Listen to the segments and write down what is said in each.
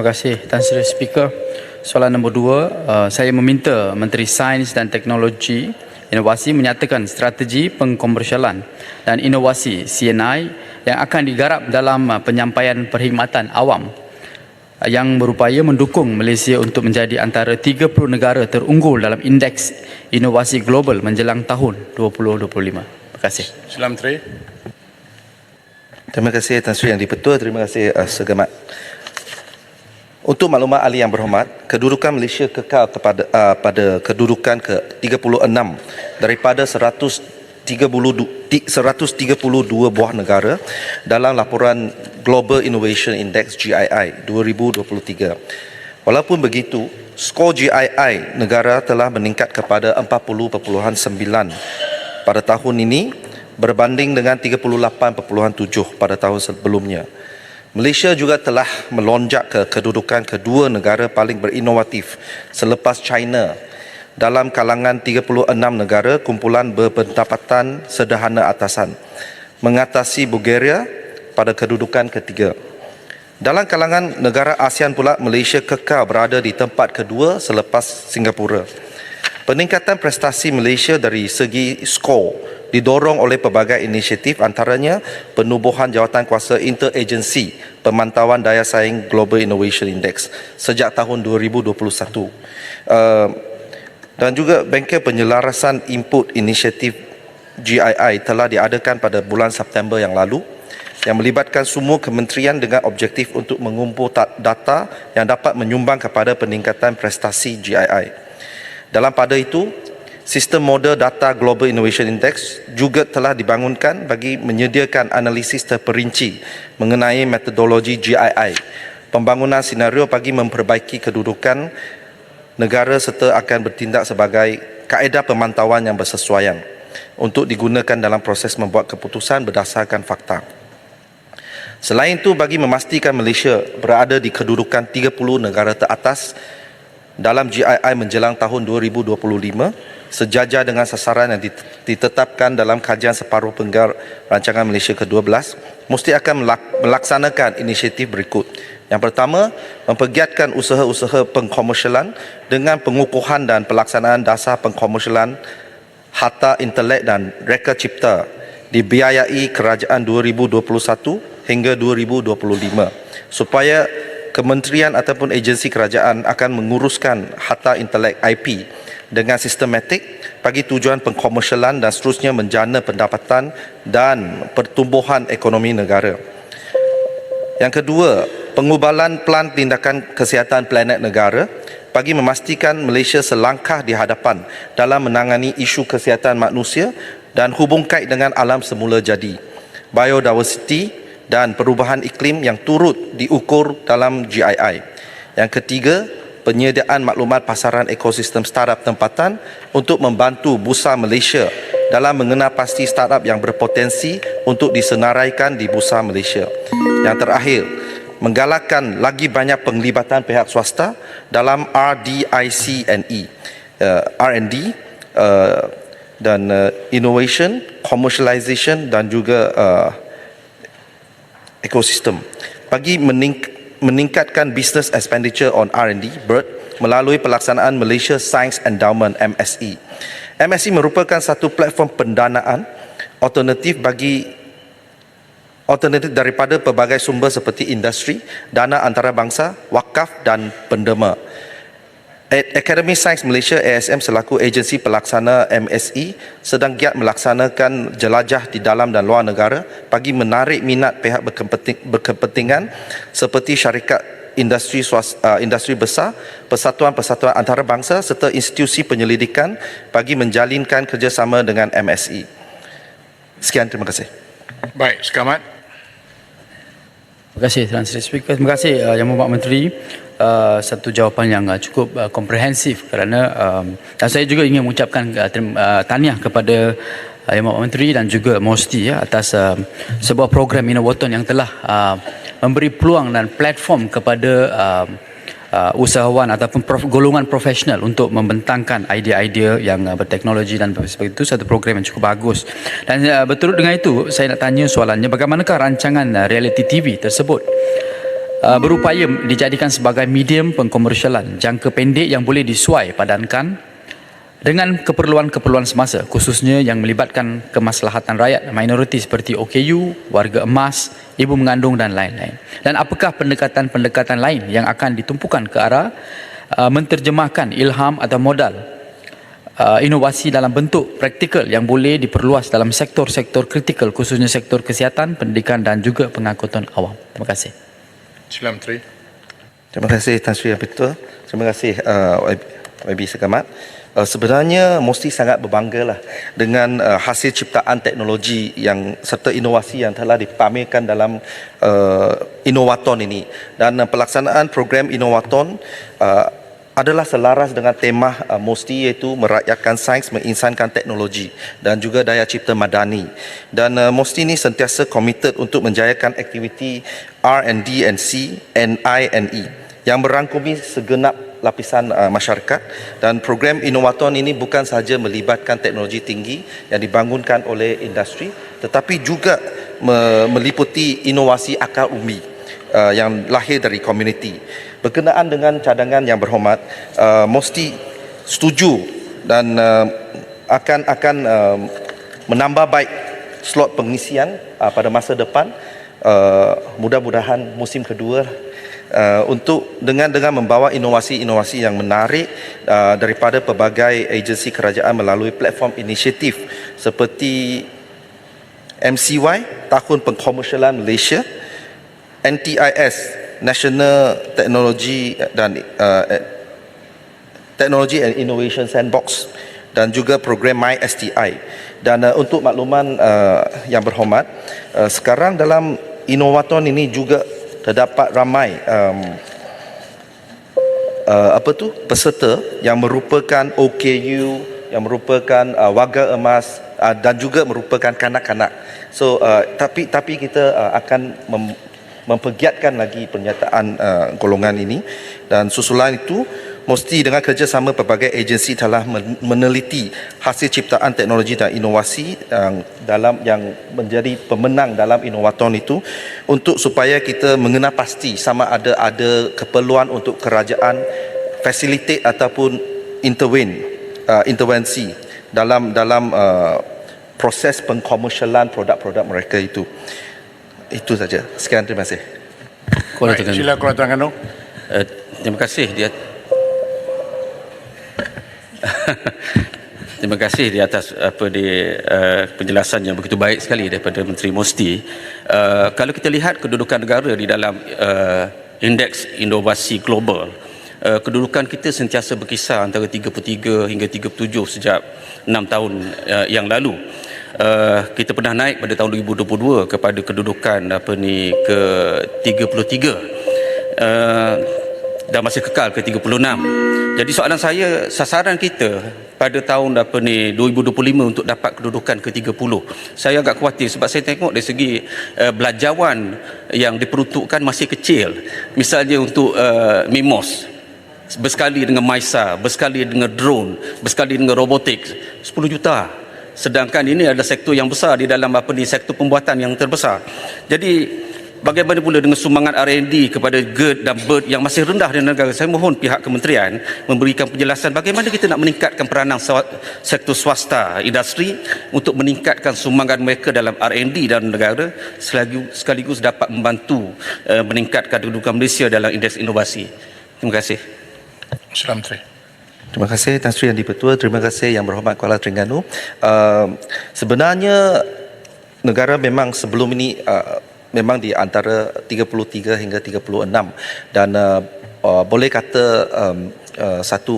Terima kasih Tan Sri Speaker. Soalan nombor 2, saya meminta Menteri Sains dan Teknologi Inovasi menyatakan strategi pengkomersialan dan inovasi CNI yang akan digarap dalam penyampaian perkhidmatan awam yang berupaya mendukung Malaysia untuk menjadi antara 30 negara terunggul dalam indeks inovasi global menjelang tahun 2025. Terima kasih. Sila Menteri. Terima kasih Tan Sri Yang di-Pertua. Terima kasih Segamat. Untuk maklumat ahli yang berhormat, kedudukan Malaysia kekal pada kedudukan ke-36 daripada 132 buah negara dalam laporan Global Innovation Index GII 2023. Walaupun begitu, skor GII negara telah meningkat kepada 40.9 pada tahun ini berbanding dengan 38.7 pada tahun sebelumnya. Malaysia juga telah melonjak ke kedudukan kedua negara paling berinovatif selepas China dalam kalangan 36 negara kumpulan berpendapatan sederhana atasan, mengatasi Bulgaria pada kedudukan ketiga. Dalam kalangan negara ASEAN pula, Malaysia kekal berada di tempat kedua selepas Singapura. Peningkatan prestasi Malaysia dari segi skor didorong oleh pelbagai inisiatif, antaranya penubuhan Jawatankuasa Interagency Pemantauan Daya Saing Global Innovation Index sejak tahun 2021 dan juga bengkel penyelarasan input inisiatif GII telah diadakan pada bulan September yang lalu yang melibatkan semua kementerian dengan objektif untuk mengumpul data yang dapat menyumbang kepada peningkatan prestasi GII. Dalam pada itu, sistem model data Global Innovation Index juga telah dibangunkan bagi menyediakan analisis terperinci mengenai metodologi GII, pembangunan senario bagi memperbaiki kedudukan negara serta akan bertindak sebagai kaedah pemantauan yang bersesuaian untuk digunakan dalam proses membuat keputusan berdasarkan fakta. Selain itu, bagi memastikan Malaysia berada di kedudukan 30 negara teratas dalam GII menjelang tahun 2025, sejajar dengan sasaran yang ditetapkan dalam kajian separuh penggar rancangan Malaysia ke-12, mesti akan melaksanakan inisiatif berikut. Yang pertama, mempergiatkan usaha-usaha pengkomersialan dengan pengukuhan dan pelaksanaan dasar pengkomersialan harta intelek dan reka cipta dibiayai kerajaan 2021 hingga 2025 supaya kementerian ataupun agensi kerajaan akan menguruskan harta intelek IP dengan sistematik bagi tujuan pengkomersialan dan seterusnya menjana pendapatan dan pertumbuhan ekonomi negara. Yang kedua, pengubalan plan tindakan kesihatan planet negara bagi memastikan Malaysia selangkah di hadapan dalam menangani isu kesihatan manusia dan hubung kait dengan alam semula jadi, biodiversity dan perubahan iklim yang turut diukur dalam GII. Yang ketiga, penyediaan maklumat pasaran ekosistem startup tempatan untuk membantu Bursa Malaysia dalam mengenal pasti startup yang berpotensi untuk disenaraikan di Bursa Malaysia. Yang terakhir, menggalakkan lagi banyak penglibatan pihak swasta dalam RDICNE, R&D dan innovation, commercialization dan juga ekosistem bagi meningkatkan business expenditure on R&D (BERT) melalui pelaksanaan Malaysia Science Endowment MSE. MSE merupakan satu platform pendanaan alternatif daripada pelbagai sumber seperti industri, dana antarabangsa, wakaf dan penderma. Academy Science Malaysia ASM selaku agensi pelaksana MSE sedang giat melaksanakan jelajah di dalam dan luar negara bagi menarik minat pihak berkepentingan seperti syarikat industri besar, persatuan-persatuan antarabangsa serta institusi penyelidikan bagi menjalinkan kerjasama dengan MSE. Sekian, terima kasih. Baik, Segamat. Terima kasih Tan Sri Speaker. Terima kasih Yang Berhormat Menteri. Satu jawapan yang cukup komprehensif kerana dan saya juga ingin mengucapkan tahniah kepada Yang Berhormat Menteri dan juga MOSTI atas sebuah program inovaton yang telah memberi peluang dan platform kepada usahawan ataupun golongan profesional untuk membentangkan idea-idea yang berteknologi dan sebagainya. Itu satu program yang cukup bagus. Dan berturut dengan itu, saya nak tanya soalannya, bagaimanakah rancangan reality TV tersebut berupaya dijadikan sebagai medium pengkomersialan jangka pendek yang boleh disuai padankan dengan keperluan-keperluan semasa, khususnya yang melibatkan kemaslahatan rakyat minoriti seperti OKU, warga emas, ibu mengandung dan lain-lain. Dan apakah pendekatan-pendekatan lain yang akan ditumpukan ke arah menterjemahkan ilham atau modal inovasi dalam bentuk praktikal yang boleh diperluas dalam sektor-sektor kritikal, khususnya sektor kesihatan, pendidikan dan juga pengangkutan awam. Terima kasih. Sila Menteri. Terima kasih Tan Sri yang betul. Terima kasih YB Segamat. Sebenarnya Mosti sangat berbanggalah dengan hasil ciptaan teknologi yang serta inovasi yang telah dipamerkan dalam Innovathon ini, dan pelaksanaan program Innovathon adalah selaras dengan tema Mosti, iaitu merakyatkan sains, menginsankan teknologi dan juga daya cipta madani. Dan Mosti ini sentiasa komited untuk menjayakan aktiviti R&D and C, NI and E yang merangkumi segenap lapisan masyarakat. Dan program Innovathon ini bukan sahaja melibatkan teknologi tinggi yang dibangunkan oleh industri, tetapi juga meliputi inovasi akal umbi yang lahir dari komuniti. Berkenaan dengan cadangan yang berhormat, Mosti setuju dan akan menambah baik slot pengisian pada masa depan, mudah-mudahan musim kedua, untuk dengan membawa inovasi-inovasi yang menarik daripada pelbagai agensi kerajaan melalui platform inisiatif seperti MCY, Tahun Pengkomersialan Malaysia, NTIS, National Technology and Innovation Sandbox, dan juga program MySTI. Dan untuk makluman yang berhormat, sekarang dalam Innovathon ini juga terdapat ramai peserta yang merupakan OKU, yang merupakan warga emas dan juga merupakan kanak-kanak. So tapi kita akan mempergiatkan lagi pernyataan golongan ini, dan susulan itu Mosti dengan kerjasama pelbagai agensi telah meneliti hasil ciptaan teknologi dan inovasi yang menjadi pemenang dalam Innovathon itu, untuk supaya kita mengenal pasti sama ada keperluan untuk kerajaan facilitate ataupun intervensi dalam proses pengkomersialan produk-produk mereka itu. Itu saja. Sekian, terima kasih. Baik, sila Kuala Terengganu. Terima kasih terima kasih di atas penjelasan yang begitu baik sekali daripada Menteri Mosti. Kalau kita lihat kedudukan negara di dalam indeks inovasi global, kedudukan kita sentiasa berkisar antara 33 hingga 37 sejak 6 tahun yang lalu. Kita pernah naik pada tahun 2022 kepada kedudukan ke 33, dan masih kekal ke 36. Jadi soalan saya, sasaran kita pada tahun 2025 untuk dapat kedudukan ke 30. Saya agak khawatir sebab saya tengok dari segi belanjawan yang diperuntukkan masih kecil. Misalnya untuk MIMOS bersekali dengan MISA, bersekali dengan drone, bersekali dengan robotik, 10 juta. Sedangkan ini adalah sektor yang besar di dalam sektor pembuatan yang terbesar. Jadi bagaimana pula dengan sumbangan R&D kepada GERD dan BERD yang masih rendah di negara? Saya mohon pihak kementerian memberikan penjelasan bagaimana kita nak meningkatkan peranan sektor swasta industri untuk meningkatkan sumbangan mereka dalam R&D dalam negara, sekaligus dapat membantu meningkatkan kedudukan Malaysia dalam indeks inovasi. Terima kasih. Sila Menteri. Terima kasih Tan Sri yang di-Pertua. Terima kasih Yang Berhormat Kuala Terengganu. Sebenarnya negara memang sebelum ini memang di antara 33 hingga 36, dan boleh kata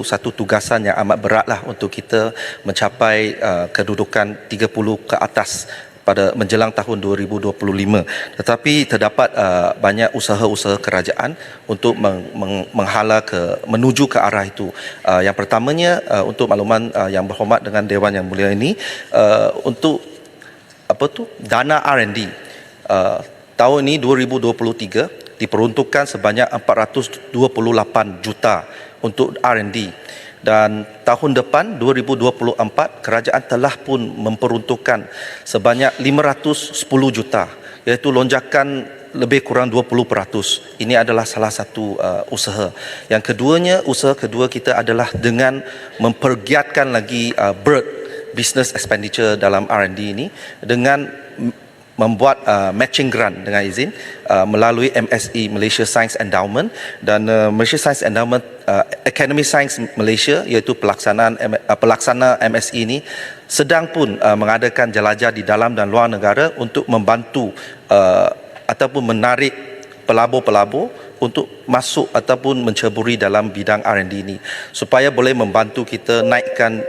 satu tugasan yang amat beratlah untuk kita mencapai kedudukan 30 ke atas pada menjelang tahun 2025. Tetapi terdapat banyak usaha-usaha kerajaan untuk menuju ke arah itu. Yang pertamanya, untuk makluman Yang Berhormat dengan Dewan Yang Mulia ini, untuk dana R&D tahun ini 2023 diperuntukkan sebanyak 428 juta untuk R&D. Dan tahun depan 2024 kerajaan telah pun memperuntukkan sebanyak 510 juta, iaitu lonjakan lebih kurang 20%. Ini adalah salah satu usaha. Yang keduanya, usaha kedua kita adalah dengan mempergiatkan lagi BERT, Business Expenditure dalam R&D ini, dengan membuat matching grant dengan izin melalui MSE, Malaysia Science Endowment, dan Malaysia Science Endowment Academy Science Malaysia, iaitu pelaksana MSE ini sedang pun mengadakan jelajah di dalam dan luar negara untuk membantu ataupun menarik pelabur-pelabur untuk masuk ataupun menceburi dalam bidang R&D ini, supaya boleh membantu kita naikkan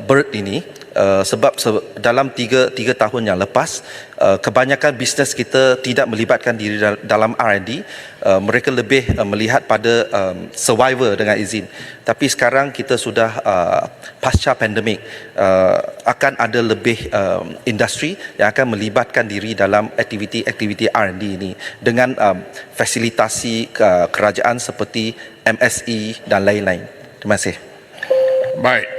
BERT ini. Sebab dalam 3 tahun yang lepas, kebanyakan bisnes kita tidak melibatkan diri dalam R&D. Mereka lebih melihat pada survivor dengan izin. Tapi sekarang kita sudah pasca pandemik, akan ada lebih industri yang akan melibatkan diri dalam aktiviti-aktiviti R&D ini dengan fasilitasi kerajaan seperti MSE dan lain-lain. Terima kasih. Baik.